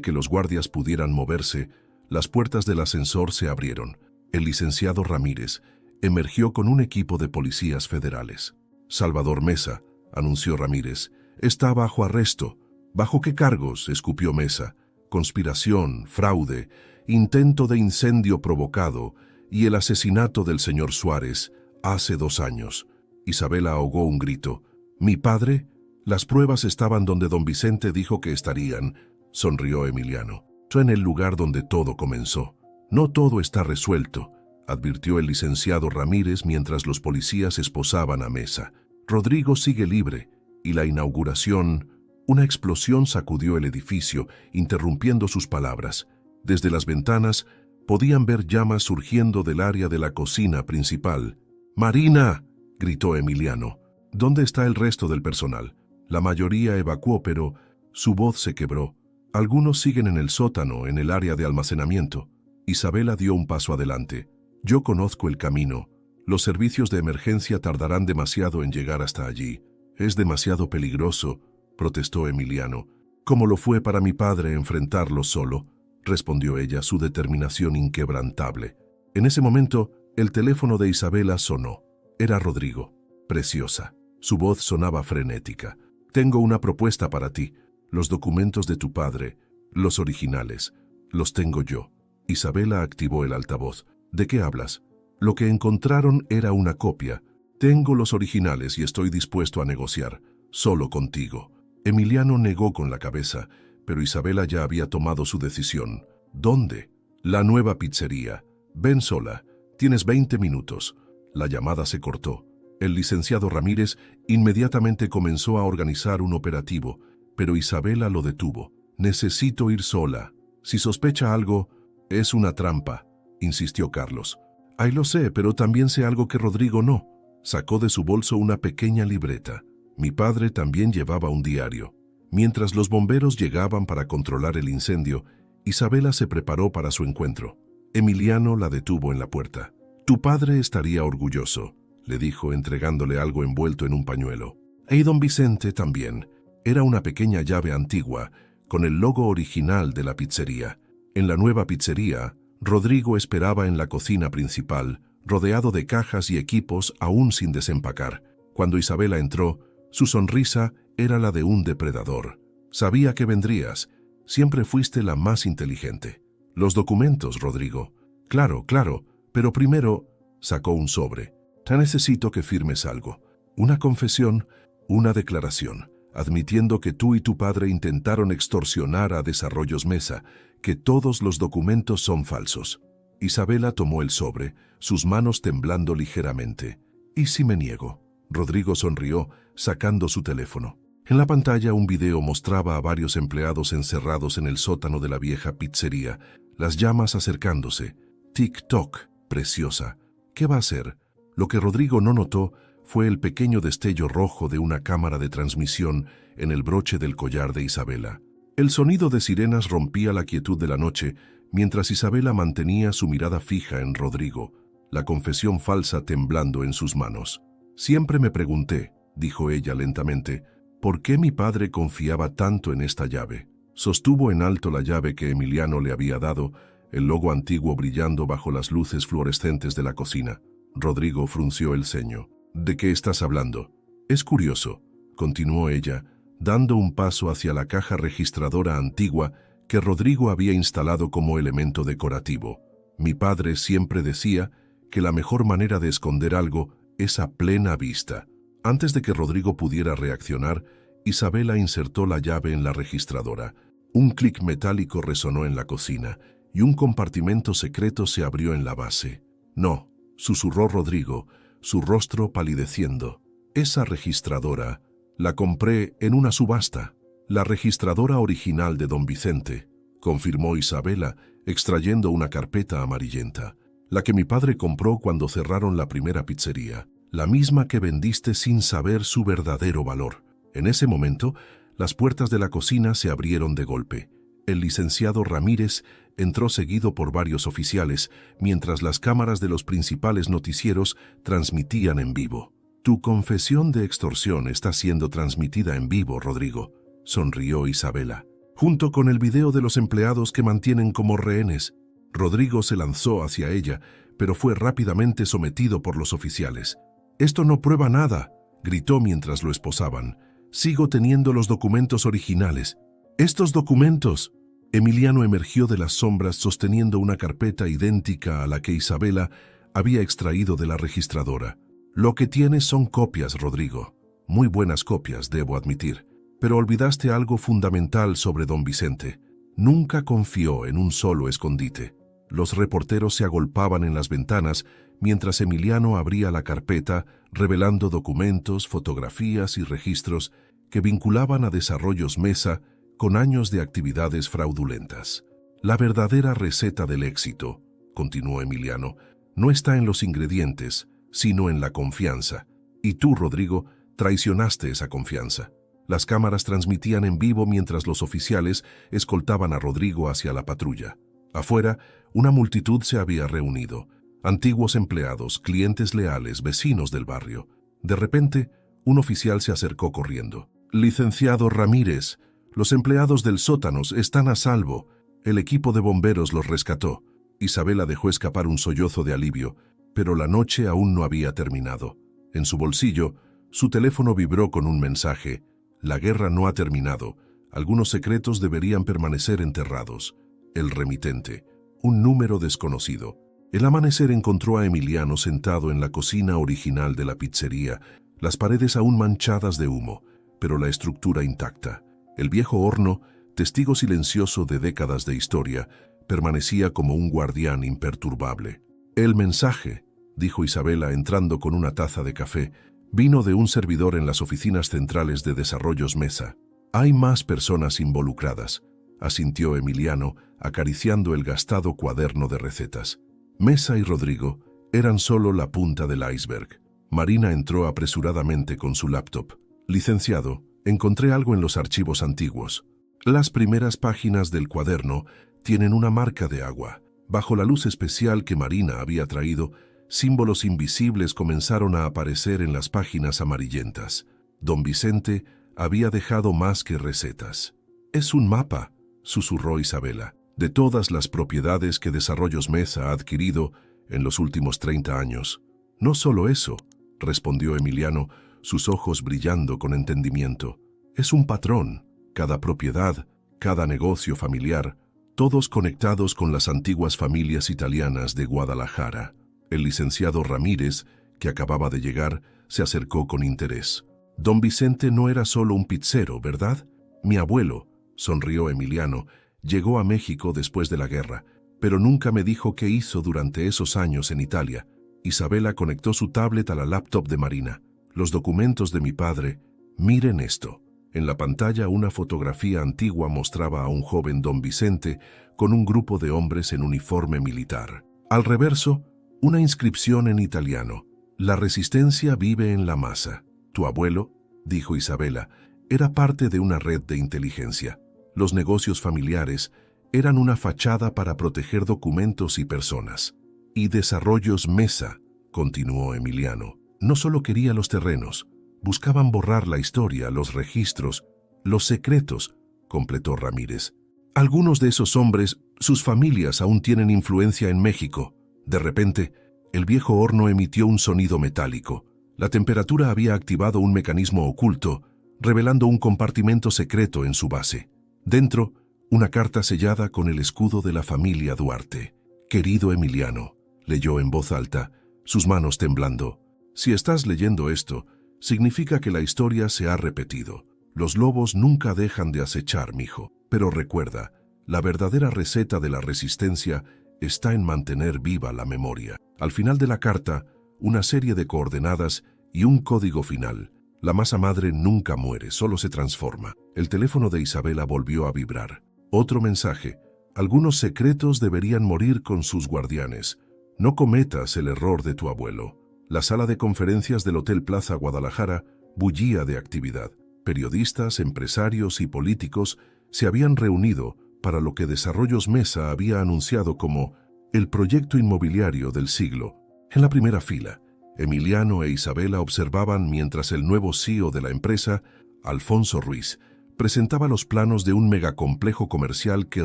que los guardias pudieran moverse, las puertas del ascensor se abrieron. El licenciado Ramírez emergió con un equipo de policías federales. «Salvador Mesa», anunció Ramírez, «está bajo arresto». «¿Bajo qué cargos?», escupió Mesa. «Conspiración, fraude, intento de incendio provocado y el asesinato del señor Suárez hace 2 años». Isabela ahogó un grito. «¿Mi padre?». «Las pruebas estaban donde don Vicente dijo que estarían», sonrió Emiliano. «Fue en el lugar donde todo comenzó». «No todo está resuelto», advirtió el licenciado Ramírez mientras los policías esposaban a Mesa. «Rodrigo sigue libre y la inauguración». Una explosión sacudió el edificio, interrumpiendo sus palabras. Desde las ventanas podían ver llamas surgiendo del área de la cocina principal. «¡Marina!», gritó Emiliano. «¿Dónde está el resto del personal?». La mayoría evacuó, pero su voz se quebró. «Algunos siguen en el sótano, en el área de almacenamiento». Isabela dio un paso adelante. «Yo conozco el camino. Los servicios de emergencia tardarán demasiado en llegar hasta allí. Es demasiado peligroso», protestó Emiliano. «Como lo fue para mi padre enfrentarlo solo», respondió ella, su determinación inquebrantable. En ese momento, el teléfono de Isabela sonó. Era Rodrigo. «Preciosa». Su voz sonaba frenética. «Tengo una propuesta para ti. Los documentos de tu padre, los originales, los tengo yo». Isabela activó el altavoz. «¿De qué hablas?». «Lo que encontraron era una copia. Tengo los originales y estoy dispuesto a negociar. Solo contigo». Emiliano negó con la cabeza, pero Isabela ya había tomado su decisión. «¿Dónde?». «La nueva pizzería. Ven sola. Tienes 20 minutos». La llamada se cortó. El licenciado Ramírez inmediatamente comenzó a organizar un operativo, pero Isabela lo detuvo. «Necesito ir sola. Si sospecha algo, es una trampa», insistió Carlos. «Ay, lo sé, pero también sé algo que Rodrigo no». Sacó de su bolso una pequeña libreta. «Mi padre también llevaba un diario». Mientras los bomberos llegaban para controlar el incendio, Isabela se preparó para su encuentro. Emiliano la detuvo en la puerta. «Tu padre estaría orgulloso», le dijo entregándole algo envuelto en un pañuelo. «Y don Vicente también». Era una pequeña llave antigua, con el logo original de la pizzería. En la nueva pizzería, Rodrigo esperaba en la cocina principal, rodeado de cajas y equipos aún sin desempacar. Cuando Isabela entró, su sonrisa era la de un depredador. «Sabía que vendrías. Siempre fuiste la más inteligente». «Los documentos, Rodrigo». «Claro, claro, pero primero…» Sacó un sobre. «Te necesito que firmes algo. Una confesión, una declaración, admitiendo que tú y tu padre intentaron extorsionar a Desarrollos Mesa, que todos los documentos son falsos». Isabela tomó el sobre, sus manos temblando ligeramente. «¿Y si me niego?». Rodrigo sonrió, sacando su teléfono. En la pantalla un video mostraba a varios empleados encerrados en el sótano de la vieja pizzería, las llamas acercándose. «Tic-toc, preciosa. ¿Qué va a hacer?». Lo que Rodrigo no notó fue el pequeño destello rojo de una cámara de transmisión en el broche del collar de Isabela. El sonido de sirenas rompía la quietud de la noche, mientras Isabela mantenía su mirada fija en Rodrigo, la confesión falsa temblando en sus manos. «Siempre me pregunté», dijo ella lentamente, «¿por qué mi padre confiaba tanto en esta llave?». Sostuvo en alto la llave que Emiliano le había dado, el logo antiguo brillando bajo las luces fluorescentes de la cocina. Rodrigo frunció el ceño. «¿De qué estás hablando?». «Es curioso», continuó ella, dando un paso hacia la caja registradora antigua que Rodrigo había instalado como elemento decorativo. «Mi padre siempre decía que la mejor manera de esconder algo es a plena vista». Antes de que Rodrigo pudiera reaccionar, Isabela insertó la llave en la registradora. Un clic metálico resonó en la cocina y un compartimento secreto se abrió en la base. «No», susurró Rodrigo, su rostro palideciendo. «Esa registradora la compré en una subasta». «La registradora original de don Vicente», confirmó Isabela, extrayendo una carpeta amarillenta. «La que mi padre compró cuando cerraron la primera pizzería. La misma que vendiste sin saber su verdadero valor». En ese momento, las puertas de la cocina se abrieron de golpe. El licenciado Ramírez entró seguido por varios oficiales, mientras las cámaras de los principales noticieros transmitían en vivo. «Tu confesión de extorsión está siendo transmitida en vivo, Rodrigo», sonrió Isabela. «Junto con el video de los empleados que mantienen como rehenes». Rodrigo se lanzó hacia ella, pero fue rápidamente sometido por los oficiales. «Esto no prueba nada», gritó mientras lo esposaban. «Sigo teniendo los documentos originales». «¡Estos documentos!». Emiliano emergió de las sombras sosteniendo una carpeta idéntica a la que Isabela había extraído de la registradora. «Lo que tienes son copias, Rodrigo. Muy buenas copias, debo admitir. Pero olvidaste algo fundamental sobre don Vicente. Nunca confió en un solo escondite». Los reporteros se agolpaban en las ventanas mientras Emiliano abría la carpeta, revelando documentos, fotografías y registros que vinculaban a Desarrollos Mesa con años de actividades fraudulentas. «La verdadera receta del éxito», continuó Emiliano, «no está en los ingredientes, sino en la confianza. Y tú, Rodrigo, traicionaste esa confianza». Las cámaras transmitían en vivo mientras los oficiales escoltaban a Rodrigo hacia la patrulla. Afuera, una multitud se había reunido. Antiguos empleados, clientes leales, vecinos del barrio. De repente, un oficial se acercó corriendo. «Licenciado Ramírez, los empleados del sótano están a salvo. El equipo de bomberos los rescató». Isabela dejó escapar un sollozo de alivio, pero la noche aún no había terminado. En su bolsillo, su teléfono vibró con un mensaje. «La guerra no ha terminado. Algunos secretos deberían permanecer enterrados». El remitente. Un número desconocido. El amanecer encontró a Emiliano sentado en la cocina original de la pizzería, las paredes aún manchadas de humo, pero la estructura intacta. El viejo horno, testigo silencioso de décadas de historia, permanecía como un guardián imperturbable. «El mensaje», dijo Isabela entrando con una taza de café, «vino de un servidor en las oficinas centrales de Desarrollos Mesa. Hay más personas involucradas», asintió Emiliano, acariciando el gastado cuaderno de recetas. Mesa y Rodrigo eran solo la punta del iceberg. Marina entró apresuradamente con su laptop. «Licenciado, Encontré algo en los archivos antiguos. Las primeras páginas del cuaderno tienen una marca de agua. Bajo la luz especial que Marina había traído, símbolos invisibles comenzaron a aparecer en las páginas amarillentas. Don Vicente había dejado más que recetas. «Es un mapa», susurró Isabela, «de todas las propiedades que Desarrollos Mesa ha adquirido en los últimos 30 años. «No solo eso», respondió Emiliano, sus ojos brillando con entendimiento. «Es un patrón. Cada propiedad, cada negocio familiar, todos conectados con las antiguas familias italianas de Guadalajara». El licenciado Ramírez, que acababa de llegar, se acercó con interés. «Don Vicente no era solo un pizzero, ¿verdad? Mi abuelo», sonrió Emiliano, «llegó a México después de la guerra, pero nunca me dijo qué hizo durante esos años en Italia». Isabela conectó su tablet a la laptop de Marina. «Los documentos de mi padre. Miren esto». En la pantalla una fotografía antigua mostraba a un joven Don Vicente con un grupo de hombres en uniforme militar. Al reverso, una inscripción en italiano. «La resistencia vive en la masa». «Tu abuelo», dijo Isabela, «era parte de una red de inteligencia. Los negocios familiares eran una fachada para proteger documentos y personas». «Y Desarrollos Mesa», continuó Emiliano, «no solo quería los terrenos, buscaban borrar la historia, los registros, los secretos», completó Ramírez. «Algunos de esos hombres, sus familias aún tienen influencia en México». De repente, el viejo horno emitió un sonido metálico. La temperatura había activado un mecanismo oculto, revelando un compartimento secreto en su base. Dentro, una carta sellada con el escudo de la familia Duarte. «Querido Emiliano», leyó en voz alta, sus manos temblando. «Si estás leyendo esto, significa que la historia se ha repetido. Los lobos nunca dejan de acechar, mijo. Pero recuerda, la verdadera receta de la resistencia está en mantener viva la memoria». Al final de la carta, una serie de coordenadas y un código final. La masa madre nunca muere, solo se transforma. El teléfono de Isabela volvió a vibrar. Otro mensaje. «Algunos secretos deberían morir con sus guardianes. No cometas el error de tu abuelo». La sala de conferencias del Hotel Plaza Guadalajara bullía de actividad. Periodistas, empresarios y políticos se habían reunido para lo que Desarrollos Mesa había anunciado como el proyecto inmobiliario del siglo. En la primera fila, Emiliano e Isabela observaban mientras el nuevo CEO de la empresa, Alfonso Ruiz, presentaba los planos de un megacomplejo comercial que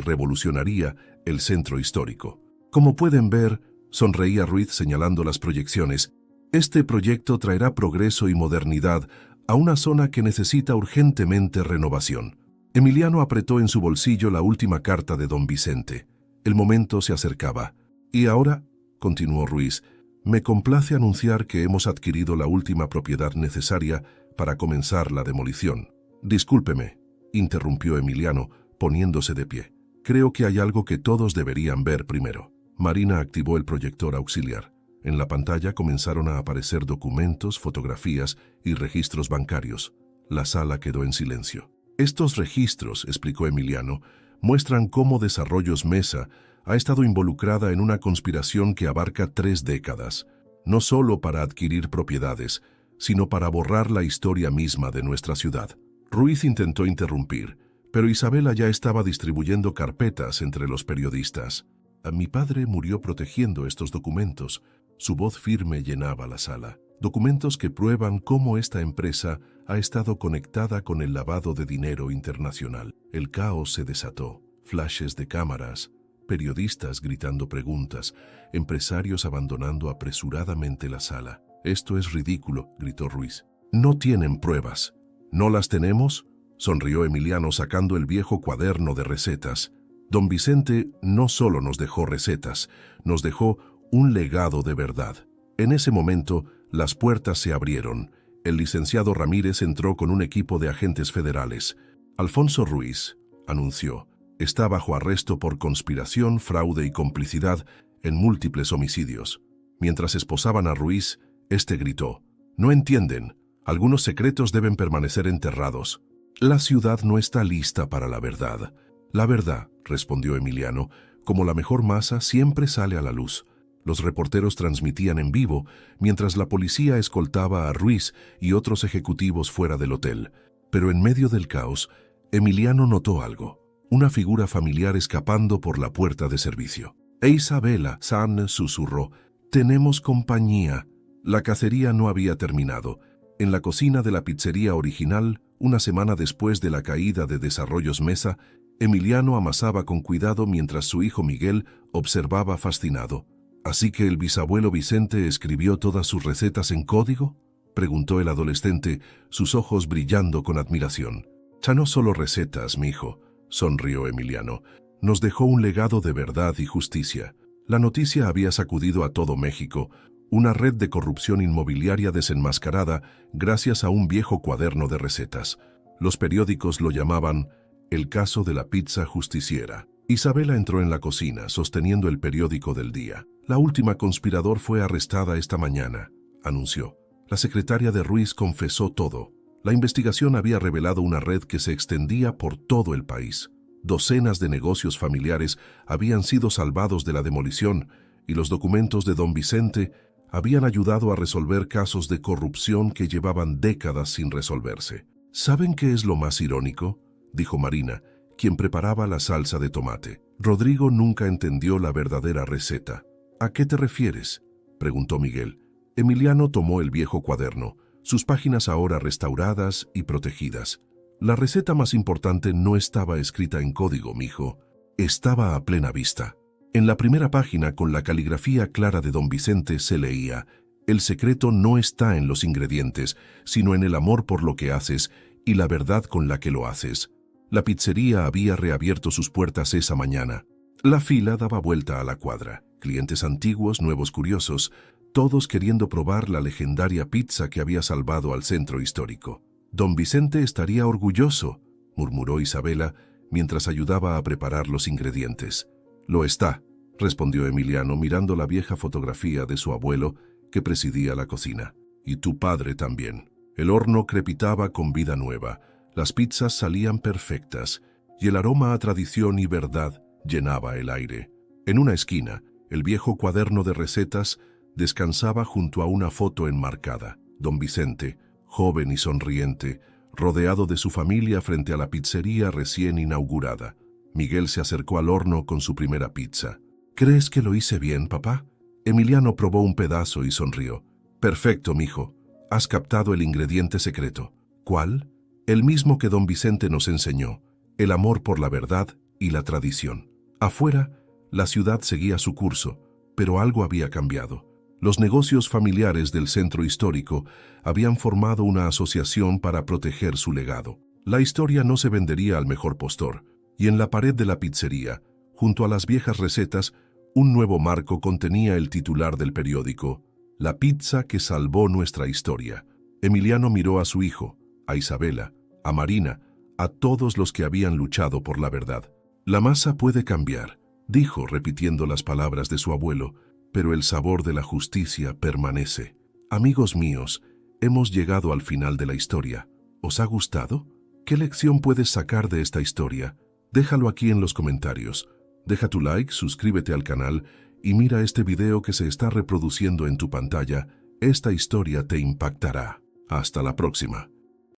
revolucionaría el centro histórico. «Como pueden ver», sonreía Ruiz señalando las proyecciones, «este proyecto traerá progreso y modernidad a una zona que necesita urgentemente renovación». Emiliano apretó en su bolsillo la última carta de Don Vicente. El momento se acercaba. «Y ahora», continuó Ruiz, «me complace anunciar que hemos adquirido la última propiedad necesaria para comenzar la demolición». «Discúlpeme», interrumpió Emiliano, poniéndose de pie. «Creo que hay algo que todos deberían ver primero». Marina activó el proyector auxiliar. En la pantalla comenzaron a aparecer documentos, fotografías y registros bancarios. La sala quedó en silencio. «Estos registros», explicó Emiliano, «muestran cómo Desarrollos Mesa ha estado involucrada en una conspiración que abarca 3 décadas, no solo para adquirir propiedades, sino para borrar la historia misma de nuestra ciudad». Ruiz intentó interrumpir, pero Isabela ya estaba distribuyendo carpetas entre los periodistas. «Mi padre murió protegiendo estos documentos». Su voz firme llenaba la sala. «Documentos que prueban cómo esta empresa ha estado conectada con el lavado de dinero internacional». El caos se desató. Flashes de cámaras, periodistas gritando preguntas, empresarios abandonando apresuradamente la sala. «Esto es ridículo», gritó Ruiz. «No tienen pruebas». «¿No las tenemos?», sonrió Emiliano sacando el viejo cuaderno de recetas. «Don Vicente no solo nos dejó recetas, nos dejó un legado de verdad». En ese momento, las puertas se abrieron. El licenciado Ramírez entró con un equipo de agentes federales. «Alfonso Ruiz», anunció, «está bajo arresto por conspiración, fraude y complicidad en múltiples homicidios». Mientras esposaban a Ruiz, este gritó: «No entienden. Algunos secretos deben permanecer enterrados. La ciudad no está lista para la verdad». «La verdad», respondió Emiliano, «como la mejor masa, siempre sale a la luz». Los reporteros transmitían en vivo, mientras la policía escoltaba a Ruiz y otros ejecutivos fuera del hotel. Pero en medio del caos, Emiliano notó algo, una figura familiar escapando por la puerta de servicio. Isabela, San susurró, tenemos compañía. La cacería no había terminado. En la cocina de la pizzería original, una semana después de la caída de Desarrollos Mesa, Emiliano amasaba con cuidado mientras su hijo Miguel observaba fascinado. ¿Así que el bisabuelo Vicente escribió todas sus recetas en código?, preguntó el adolescente, sus ojos brillando con admiración. Ya no solo recetas, mijo, sonrió Emiliano. Nos dejó un legado de verdad y justicia. La noticia había sacudido a todo México, una red de corrupción inmobiliaria desenmascarada gracias a un viejo cuaderno de recetas. Los periódicos lo llamaban el caso de la pizza justiciera. Isabela entró en la cocina, sosteniendo el periódico del día. La última conspirador fue arrestada esta mañana, anunció. La secretaria de Ruiz confesó todo. La investigación había revelado una red que se extendía por todo el país. Docenas de negocios familiares habían sido salvados de la demolición y los documentos de don Vicente habían ayudado a resolver casos de corrupción que llevaban décadas sin resolverse. ¿Saben qué es lo más irónico?, dijo Marina, quien preparaba la salsa de tomate. Rodrigo nunca entendió la verdadera receta. ¿A qué te refieres?, preguntó Miguel. Emiliano tomó el viejo cuaderno, sus páginas ahora restauradas y protegidas. La receta más importante no estaba escrita en código, mijo. Estaba a plena vista. En la primera página, con la caligrafía clara de don Vicente, se leía: el secreto no está en los ingredientes, sino en el amor por lo que haces y la verdad con la que lo haces. La pizzería había reabierto sus puertas esa mañana. La fila daba vuelta a la cuadra. Clientes antiguos, nuevos curiosos, todos queriendo probar la legendaria pizza que había salvado al centro histórico. Don Vicente estaría orgulloso, murmuró Isabela, mientras ayudaba a preparar los ingredientes. Lo está, respondió Emiliano mirando la vieja fotografía de su abuelo que presidía la cocina. Y tu padre también. El horno crepitaba con vida nueva, las pizzas salían perfectas y el aroma a tradición y verdad llenaba el aire. En una esquina, el viejo cuaderno de recetas descansaba junto a una foto enmarcada. Don Vicente, joven y sonriente, rodeado de su familia frente a la pizzería recién inaugurada. Miguel se acercó al horno con su primera pizza. ¿Crees que lo hice bien, papá? Emiliano probó un pedazo y sonrió. Perfecto, mijo. Has captado el ingrediente secreto. ¿Cuál? El mismo que don Vicente nos enseñó, el amor por la verdad y la tradición. Afuera, la ciudad seguía su curso, pero algo había cambiado. Los negocios familiares del centro histórico habían formado una asociación para proteger su legado. La historia no se vendería al mejor postor, y en la pared de la pizzería, junto a las viejas recetas, un nuevo marco contenía el titular del periódico: La pizza que salvó nuestra historia. Emiliano miró a su hijo, a Isabela, a Marina, a todos los que habían luchado por la verdad. La masa puede cambiar, dijo repitiendo las palabras de su abuelo, pero el sabor de la justicia permanece. Amigos míos, hemos llegado al final de la historia. ¿Os ha gustado? ¿Qué lección puedes sacar de esta historia? Déjalo aquí en los comentarios. Deja tu like, suscríbete al canal y mira este video que se está reproduciendo en tu pantalla. Esta historia te impactará. Hasta la próxima.